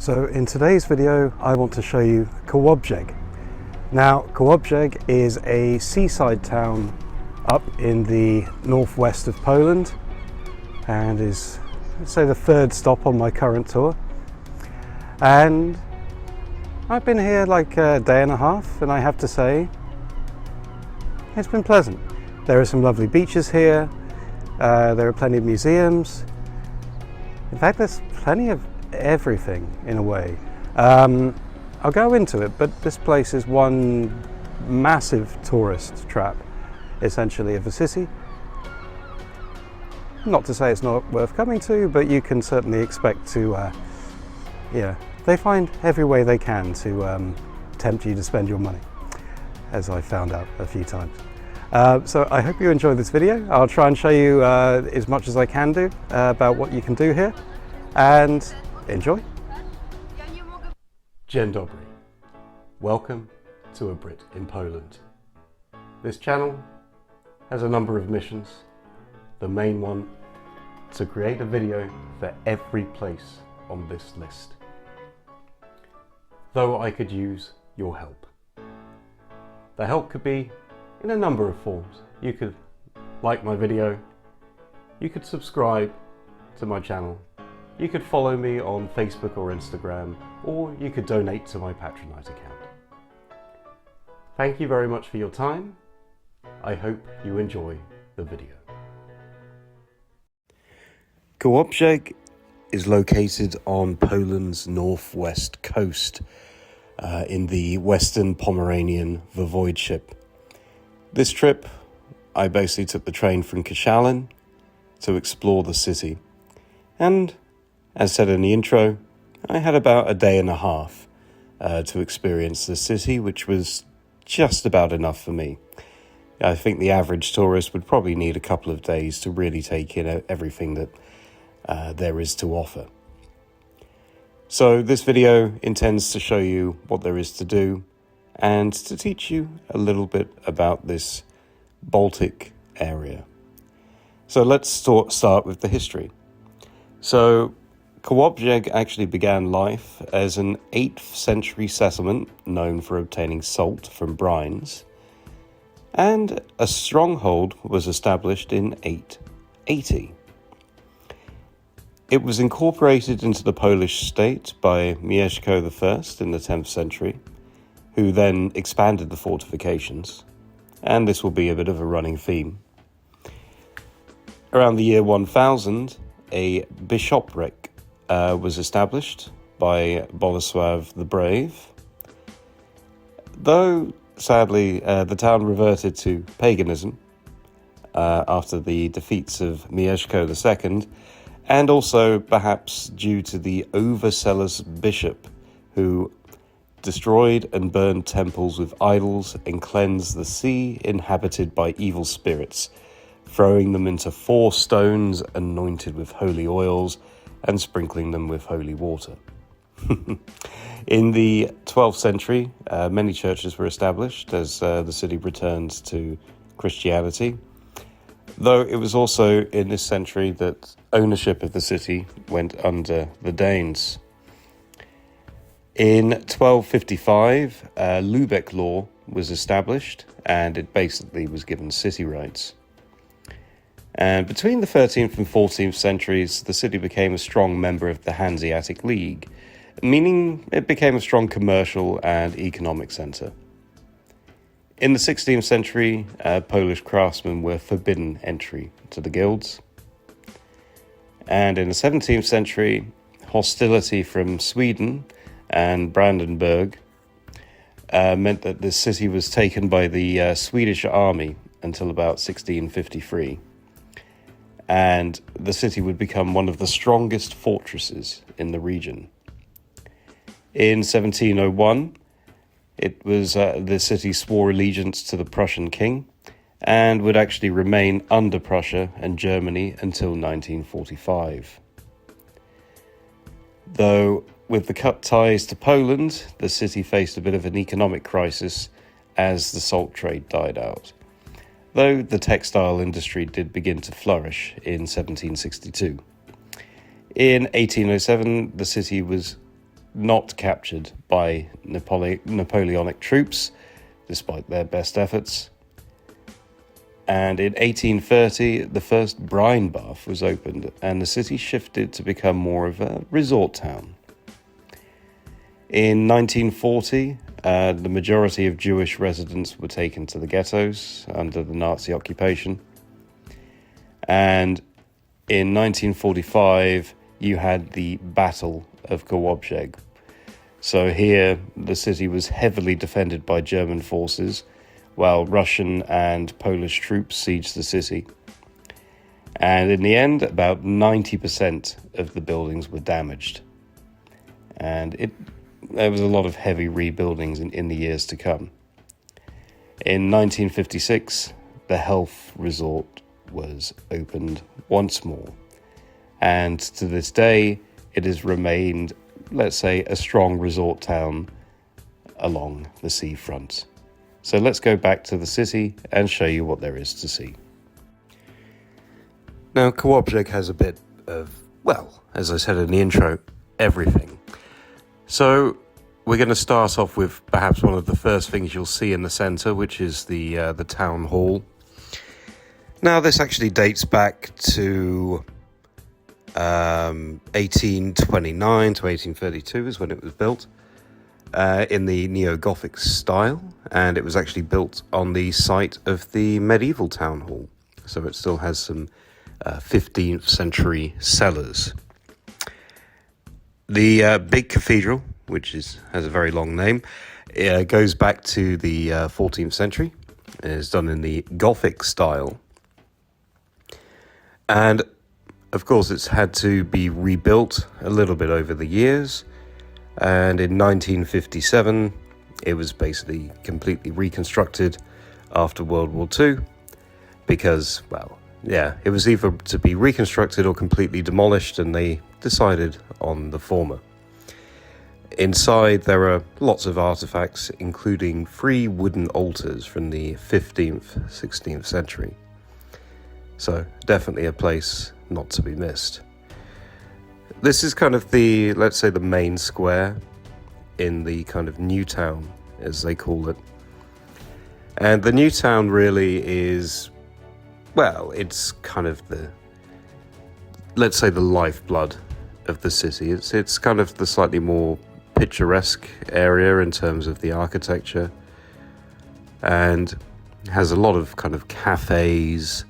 So in today's video I want to show you Kołobrzeg. Now Kołobrzeg is a seaside town up in the northwest of Poland and is, let's say, the third stop on my current tour. And I've been here like a day and a half and I have to say it's been pleasant. There are some lovely beaches here, there are plenty of museums. In fact, there's plenty of everything in a way. I'll go into it, but this place is one massive tourist trap, essentially, of a city. Not to say it's not worth coming to, but you can certainly expect to, they find every way they can to tempt you to spend your money, as I found out a few times. So I hope you enjoy this video. I'll try and show you as much as I can do about what you can do here, and enjoy. Dzień dobry. Welcome to A Brit in Poland. This channel has a number of missions. The main one, to create a video for every place on this list. Though I could use your help. The help could be in a number of forms. You could like my video, you could subscribe to my channel, you could follow me on Facebook or Instagram, or you could donate to my Patronite account. Thank you very much for your time. I hope you enjoy the video. Kołobrzeg is located on Poland's northwest coast in the Western Pomeranian Voivodeship. This trip, I basically took the train from Koszalin to explore the city. And as said in the intro, I had about a day and a half to experience the city, which was just about enough for me. I think the average tourist would probably need a couple of days to really take in everything that there is to offer. So this video intends to show you what there is to do and to teach you a little bit about this Baltic area. So let's start with the history. So Kołobrzeg actually began life as an 8th century settlement known for obtaining salt from brines, and a stronghold was established in 880. It was incorporated into the Polish state by Mieszko I in the 10th century, who then expanded the fortifications, and this will be a bit of a running theme. Around the year 1000, a bishopric was established by Bolesław the Brave. Though, sadly, the town reverted to paganism after the defeats of Mieszko II, and also perhaps due to the overzealous bishop who destroyed and burned temples with idols and cleansed the sea inhabited by evil spirits, throwing them into 4 stones anointed with holy oils and sprinkling them with holy water. In the 12th century, many churches were established as the city returned to Christianity, though it was also in this century that ownership of the city went under the Danes. In 1255, Lubeck law was established and it basically was given city rights. And between the 13th and 14th centuries, the city became a strong member of the Hanseatic League, meaning it became a strong commercial and economic centre. In the 16th century, Polish craftsmen were forbidden entry to the guilds. And in the 17th century, hostility from Sweden and Brandenburg meant that the city was taken by the Swedish army until about 1653. And the city would become one of the strongest fortresses in the region. In 1701, it was the city swore allegiance to the Prussian king and would actually remain under Prussia and Germany until 1945. Though with the cut ties to Poland, the city faced a bit of an economic crisis as the salt trade died out, though the textile industry did begin to flourish in 1762. In 1807, the city was not captured by Napoleonic troops, despite their best efforts. And in 1830, the first brine bath was opened, and the city shifted to become more of a resort town. In 1940, the majority of Jewish residents were taken to the ghettos under the Nazi occupation. And in 1945, you had the Battle of Kołobrzeg. So here, the city was heavily defended by German forces, while Russian and Polish troops sieged the city. And in the end, about 90% of the buildings were damaged. And there was a lot of heavy rebuildings in the years to come. In 1956, the health resort was opened once more. And to this day, it has remained, let's say, a strong resort town along the seafront. So let's go back to the city and show you what there is to see. Now, Kołobrzeg has a bit of, well, as I said in the intro, everything. So we're going to start off with perhaps one of the first things you'll see in the centre, which is the town hall. Now, this actually dates back to 1829 to 1832 is when it was built. In the neo-Gothic style, and it was actually built on the site of the medieval town hall. So it still has some 15th century cellars. The big cathedral, which has a very long name, goes back to the 14th century. It is done in the Gothic style. And of course, it's had to be rebuilt a little bit over the years. And in 1957, it was basically completely reconstructed after World War II because, well, yeah, it was either to be reconstructed or completely demolished, and they decided on the former. Inside, there are lots of artifacts, including 3 wooden altars from the 15th, 16th century. So, definitely a place not to be missed. This is kind of the, let's say, the main square in the kind of new town, as they call it. And the new town really is, well, it's kind of the, let's say, the lifeblood of the city. It's kind of the slightly more picturesque area in terms of the architecture, and has a lot of kind of cafes,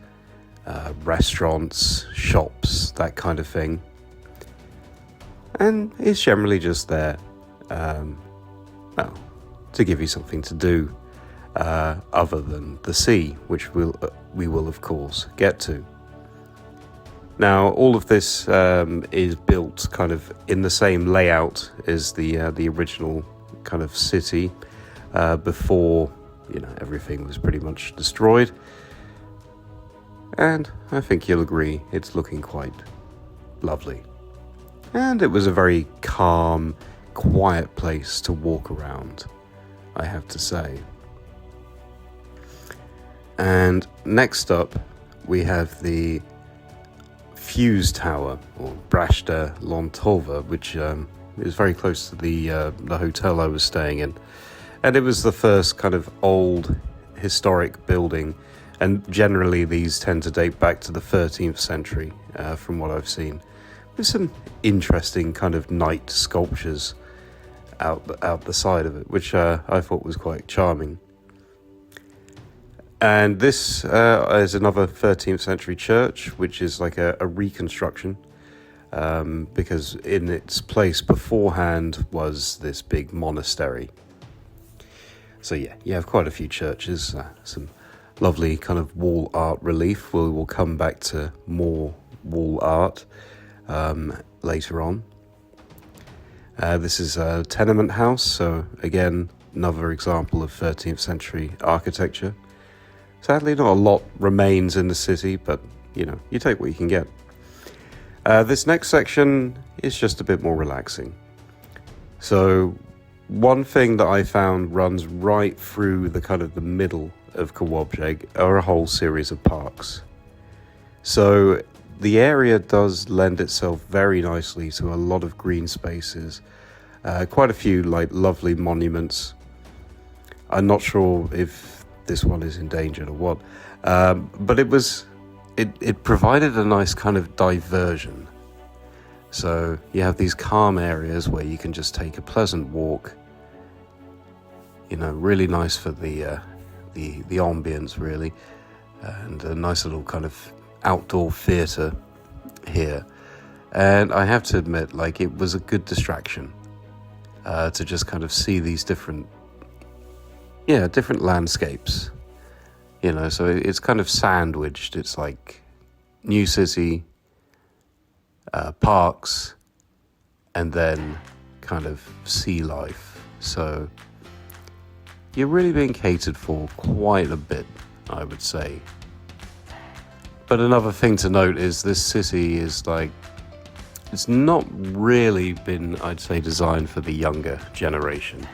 restaurants, shops, that kind of thing. And it's generally just there, well, to give you something to do, other than the sea, which we will of course get to. Now, all of this is built kind of in the same layout as the original kind of city before, everything was pretty much destroyed. And I think you'll agree, it's looking quite lovely. And it was a very calm, quiet place to walk around, I have to say. And next up, we have the Fuse Tower, or Braszta Lontowa, which is very close to the hotel I was staying in. And it was the first kind of old historic building, and generally these tend to date back to the 13th century, from what I've seen. There's some interesting kind of knight sculptures out the side of it, which I thought was quite charming. And this is another 13th century church, which is like a reconstruction, because in its place beforehand was this big monastery. So yeah, you have quite a few churches, some lovely kind of wall art relief. We will come back to more wall art later on. This is a tenement house, so again, another example of 13th century architecture. Sadly, not a lot remains in the city, but you take what you can get. This next section is just a bit more relaxing. So one thing that I found runs right through the kind of the middle of Kołobrzeg are a whole series of parks. So the area does lend itself very nicely to a lot of green spaces, Quite a few like lovely monuments. I'm not sure if this one is endangered or what, but it provided a nice kind of diversion. So you have these calm areas where you can just take a pleasant walk. Really nice for the ambience, really, and a nice little kind of outdoor theatre here. And I have to admit, like, it was a good distraction to just kind of see these different landscapes. So it's kind of sandwiched. It's like new city, parks, and then kind of sea life. So you're really being catered for quite a bit, I would say. But another thing to note is this city is like, it's not really been, I'd say, designed for the younger generation.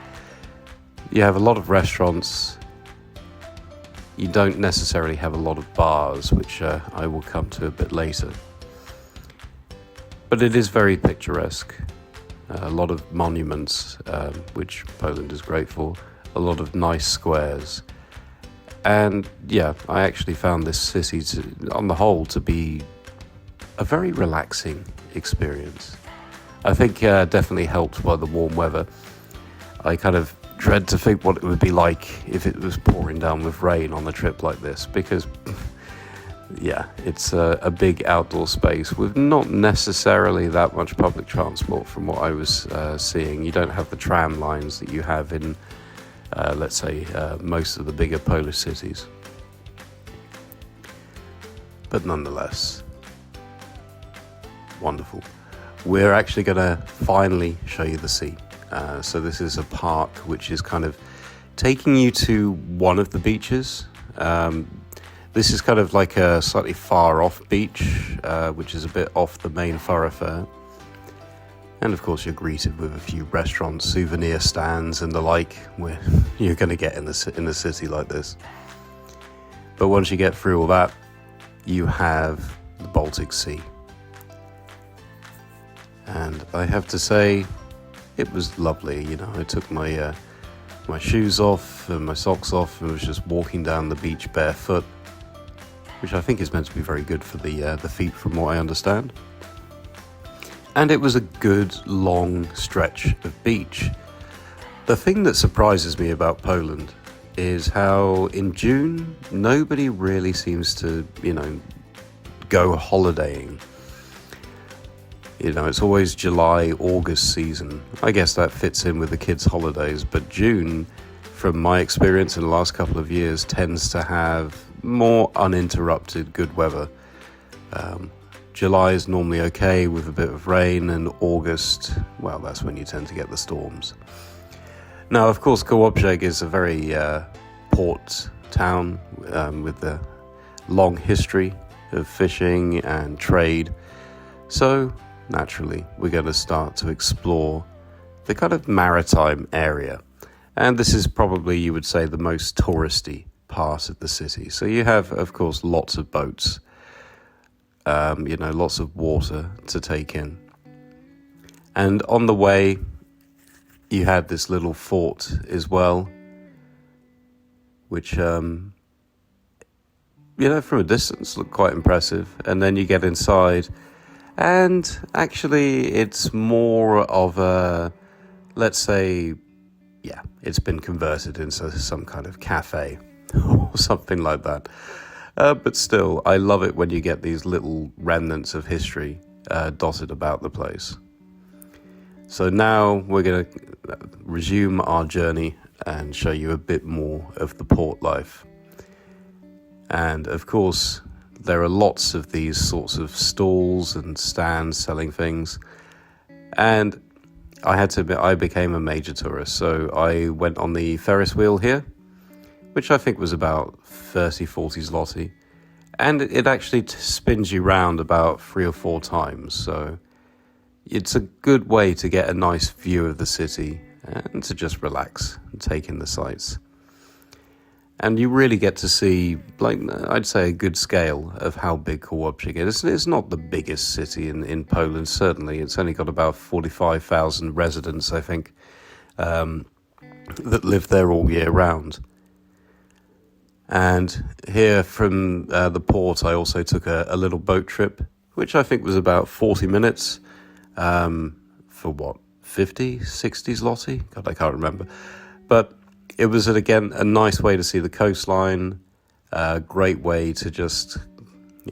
You have a lot of restaurants. You don't necessarily have a lot of bars, which I will come to a bit later. But it is very picturesque. A lot of monuments, which Poland is great for. A lot of nice squares. And yeah, I actually found this city on the whole to be a very relaxing experience. I think definitely helped by the warm weather. I kind of dread to think what it would be like if it was pouring down with rain on a trip like this, because yeah, it's a big outdoor space with not necessarily that much public transport from what I was seeing. You don't have the tram lines that you have in let's say most of the bigger Polish cities. But nonetheless, wonderful. We're actually going to finally show you the sea. So this is a park which is kind of taking you to one of the beaches. This is kind of like a slightly far off beach, which is a bit off the main thoroughfare. And of course you're greeted with a few restaurants, souvenir stands and the like, where you're going to get in the city like this. But once you get through all that, you have the Baltic Sea. And I have to say, it was lovely. I took my shoes off and my socks off and was just walking down the beach barefoot, which I think is meant to be very good for the feet from what I understand. And it was a good long stretch of beach. The thing that surprises me about Poland is how in June nobody really seems to, go holidaying. It's always July, August season. I guess that fits in with the kids' holidays, but June, from my experience in the last couple of years, tends to have more uninterrupted good weather. July is normally okay with a bit of rain, and August, well, that's when you tend to get the storms. Now, of course, Kołobrzeg is a very port town with a long history of fishing and trade. So, naturally, we're going to start to explore the kind of maritime area. And this is probably, you would say, the most touristy part of the city. So you have, of course, lots of boats. Lots of water to take in. And on the way, you had this little fort as well, which, from a distance looked quite impressive. And then you get inside, and actually it's more of a, let's say, it's been converted into some kind of cafe or something like that. But still, I love it when you get these little remnants of history dotted about the place. So now we're going to resume our journey and show you a bit more of the port life. And of course, there are lots of these sorts of stalls and stands selling things. And I had to admit, I became a major tourist. So I went on the Ferris wheel here, which I think was about 30, 40 zloty. And it actually spins you round about 3 or 4 times. So it's a good way to get a nice view of the city and to just relax and take in the sights. And you really get to see, like, I'd say a good scale of how big Kołobrzeg is. It's not the biggest city in Poland, certainly. It's only got about 45,000 residents, I think, that live there all year round. And here from the port, I also took a little boat trip, which I think was about 40 minutes for what, 50, 60 zloty? God, I can't remember. But it was, again, a nice way to see the coastline, a great way to just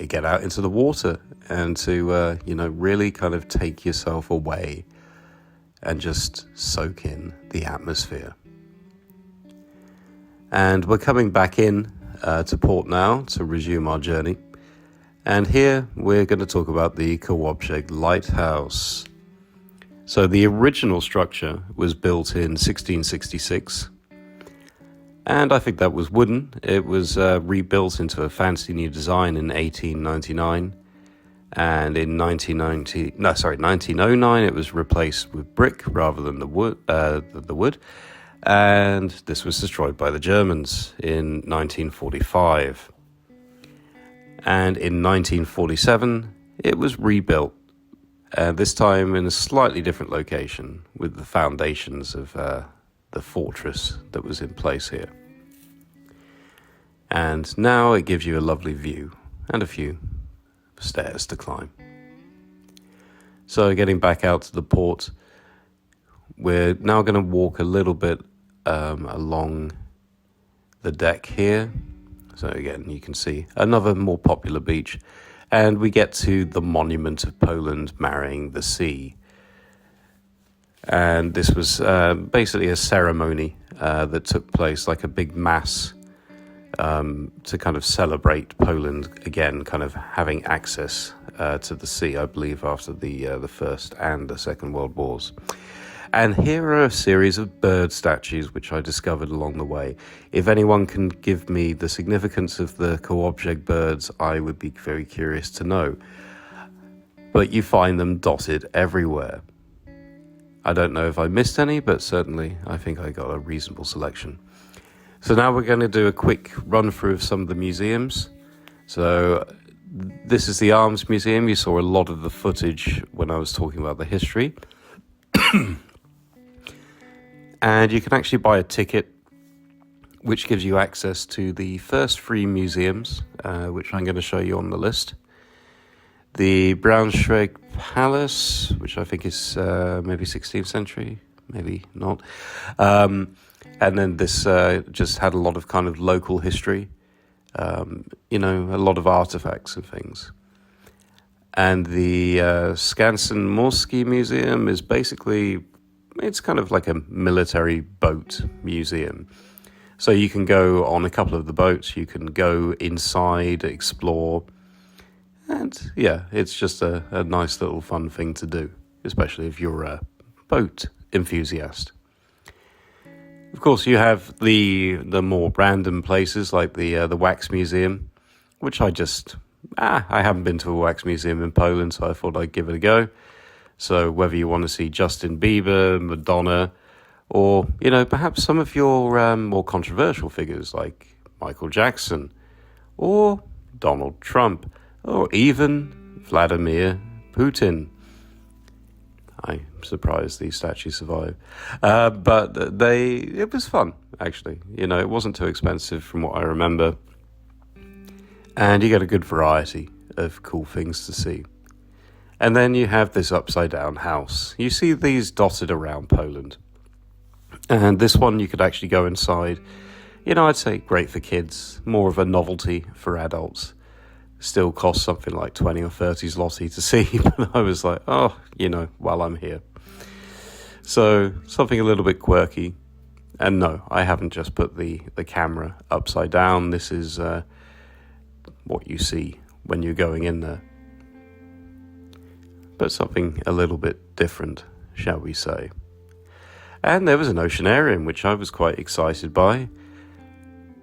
get out into the water and to, really kind of take yourself away and just soak in the atmosphere. And we're coming back in to port now to resume our journey. And here we're going to talk about the Kołobrzeg Lighthouse. So the original structure was built in 1666. And I think that was wooden. It was rebuilt into a fancy new design in 1899. And in 1909, it was replaced with brick rather than the wood. And this was destroyed by the Germans in 1945. And in 1947, it was rebuilt, this time in a slightly different location with the foundations of the fortress that was in place here. And now it gives you a lovely view and a few stairs to climb. So getting back out to the port, we're now going to walk a little bit along the deck here. So again, you can see another more popular beach, and we get to the monument of Poland marrying the sea. And this was basically a ceremony that took place, like a big mass, to kind of celebrate Poland again, kind of having access to the sea, I believe, after the First and the Second World Wars. And here are a series of bird statues which I discovered along the way. If anyone can give me the significance of the Kołobrzeg birds, I would be very curious to know. But you find them dotted everywhere. I don't know if I missed any, but certainly I think I got a reasonable selection. So now we're going to do a quick run through of some of the museums. So this is the Arms Museum. You saw a lot of the footage when I was talking about the history. And you can actually buy a ticket, which gives you access to the first 3 museums, which I'm going to show you on the list. The Braunschweig Palace, which I think is maybe 16th century, maybe not. And then this just had a lot of kind of local history, a lot of artifacts and things. And the Skansen Morski Museum is basically, it's kind of like a military boat museum. So you can go on a couple of the boats, you can go inside, explore, and yeah, it's just a nice little fun thing to do, especially if you're a boat enthusiast. Of course, you have the more random places like the Wax Museum, which I haven't been to a wax museum in Poland, so I thought I'd give it a go. So whether you want to see Justin Bieber, Madonna, or, perhaps some of your more controversial figures like Michael Jackson, or Donald Trump, or even Vladimir Putin. I'm surprised these statues survive. But it was fun, actually. It wasn't too expensive from what I remember. And you get a good variety of cool things to see. And then you have this upside-down house. You see these dotted around Poland. And this one you could actually go inside. I'd say great for kids, more of a novelty for adults. Still costs something like 20 or 30 zloty to see, but I was like, while I'm here. So something a little bit quirky. And no, I haven't just put the camera upside down. This is what you see when you're going in there. But something a little bit different, shall we say. And there was an Oceanarium, which I was quite excited by.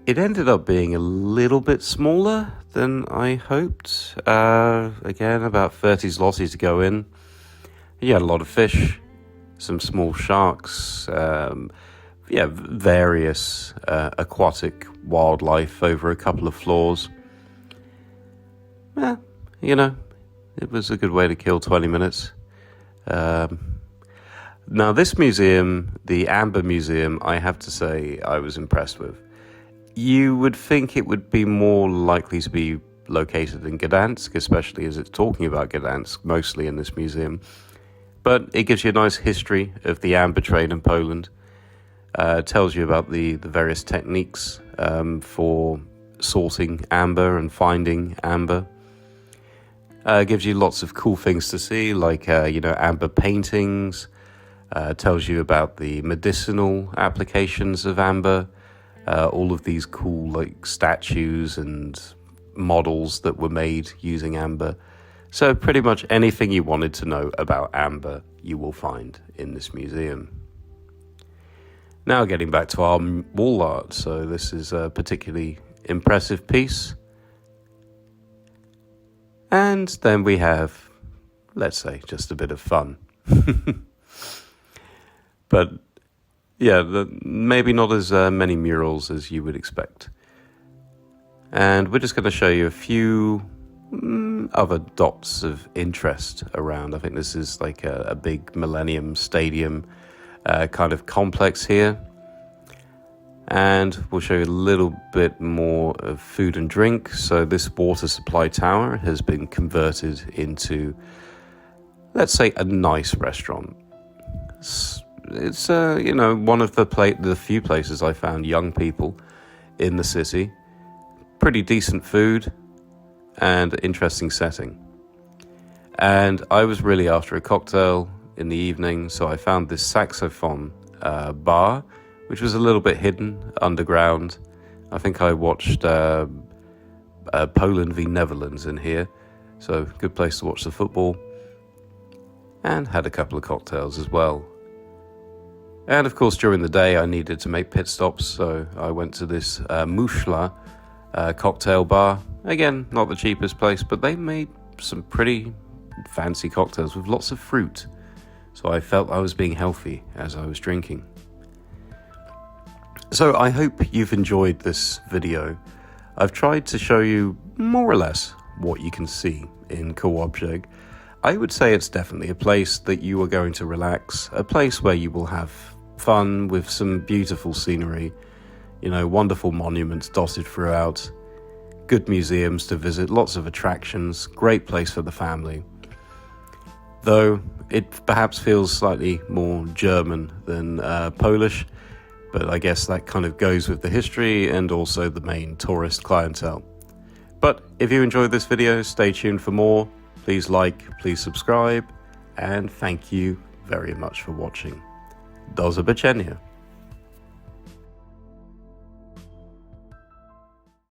It ended up being a little bit smaller than I hoped. Again, about 30 zloty to go in. You had a lot of fish, some small sharks, yeah, various aquatic wildlife over a couple of floors. You know, it was a good way to kill 20 minutes. Now, this museum, the Amber Museum, I have to say I was impressed with. You would think it would be more likely to be located in Gdansk, especially as it's talking about Gdansk mostly in this museum. But it gives you a nice history of the amber trade in Poland. It tells you about the various techniques for sorting amber and finding amber. Gives you lots of cool things to see, like, amber paintings. Tells you about the medicinal applications of amber. All of these cool, like, statues and models that were made using amber. So pretty much anything you wanted to know about amber, you will find in this museum. Now getting back to our wall art. So this is a particularly impressive piece. And then we have, let's say, just a bit of fun. But yeah, maybe not as many murals as you would expect. And we're just going to show you a few other dots of interest around. I think this is like a big Millennium Stadium kind of complex here. And we'll show you a little bit more of food and drink. So this water supply tower has been converted into, let's say, a nice restaurant. It's one of the few places I found young people in the city. Pretty decent food and interesting setting. And I was really after a cocktail in the evening, so I found this saxophone bar, which was a little bit hidden underground. I think I watched Poland v Netherlands in here, so good place to watch the football. And had a couple of cocktails as well. And of course, during the day, I needed to make pit stops, so I went to this Muszla cocktail bar. Again, not the cheapest place, but they made some pretty fancy cocktails with lots of fruit. So I felt I was being healthy as I was drinking. So I hope you've enjoyed this video. I've tried to show you more or less what you can see in Kołobrzeg. I would say it's definitely a place that you are going to relax, a place where you will have fun with some beautiful scenery, wonderful monuments dotted throughout, good museums to visit, lots of attractions, great place for the family. Though it perhaps feels slightly more German than Polish, but I guess that kind of goes with the history and also the main tourist clientele. But if you enjoyed this video, stay tuned for more. Please like, please subscribe, and thank you very much for watching. Do zobaczenia.